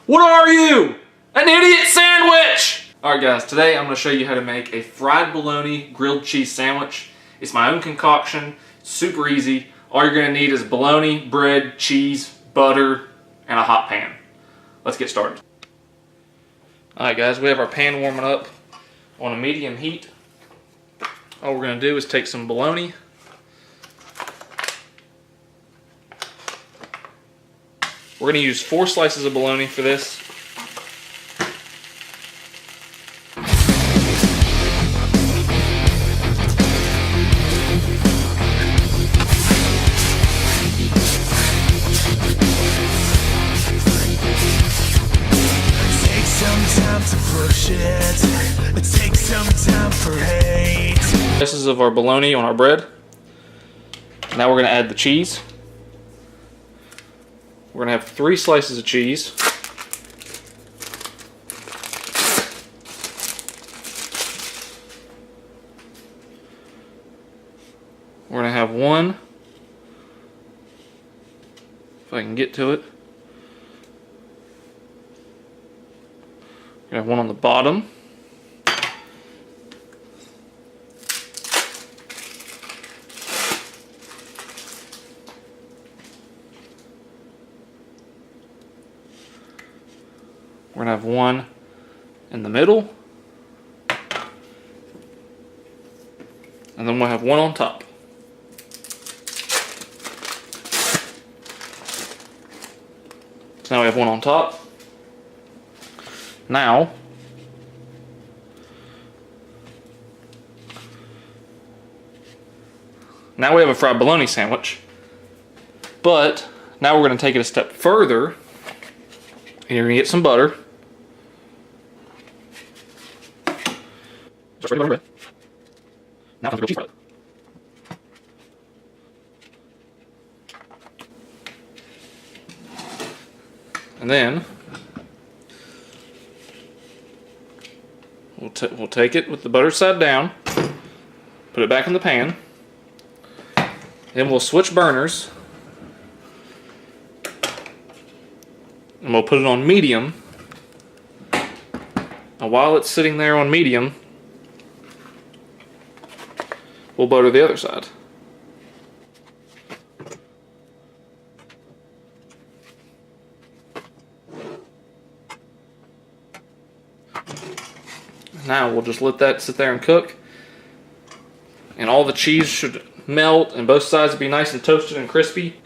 What are you? An idiot sandwich! Alright guys, today I'm going to show you how to make a fried bologna grilled cheese sandwich. It's my own concoction, it's super easy. All you're going to need is bologna, bread, cheese, butter, and a hot pan. Let's get started. Alright guys, we have our pan warming up on a medium heat. All we're going to do is take some bologna. We're going to use 4 slices of bologna for this. Slices of our bologna on our bread. Now we're going to add the cheese. We're going to have 3 slices of cheese. We're going to have 1, if I can get to it. We're going to have 1 on the bottom. We're going to have 1 in the middle. And then we'll have 1 on top. So now we have 1 on top. Now we have a fried bologna sandwich. But now we're going to take it a step further. And you're going to get some butter. Now comes the cheese. And then we'll take it with the butter side down, put it back in the pan, then we'll switch burners, and we'll put it on medium. Now while it's sitting there on medium, we'll butter the other side. Now we'll just let that sit there and cook. And all the cheese should melt and both sides will be nice and toasted and crispy.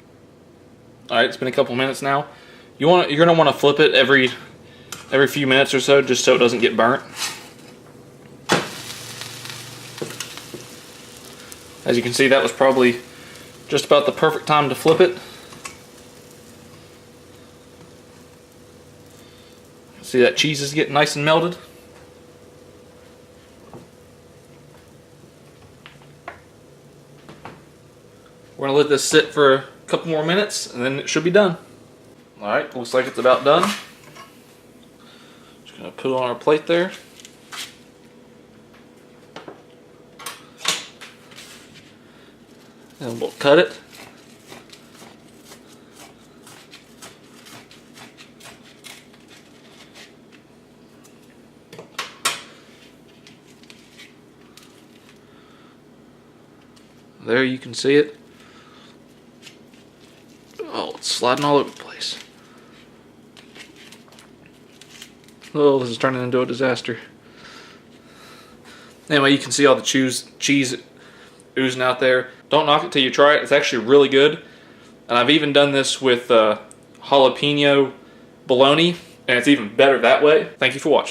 Alright, it's been a couple minutes now. You're going to want to flip it every few minutes or so, just so it doesn't get burnt. As you can see, that was probably just about the perfect time to flip it. See that cheese is getting nice and melted? We're going to let this sit for a couple more minutes and then it should be done. Alright, looks like it's about done. Just going to put it on our plate there. And we'll cut it. There you can see it. Oh, it's sliding all over the place. Oh, this is turning into a disaster. Anyway, you can see all the cheese oozing out there. Don't knock it till you try it. It's actually really good. And I've even done this with jalapeno bologna, and it's even better that way. Thank you for watching.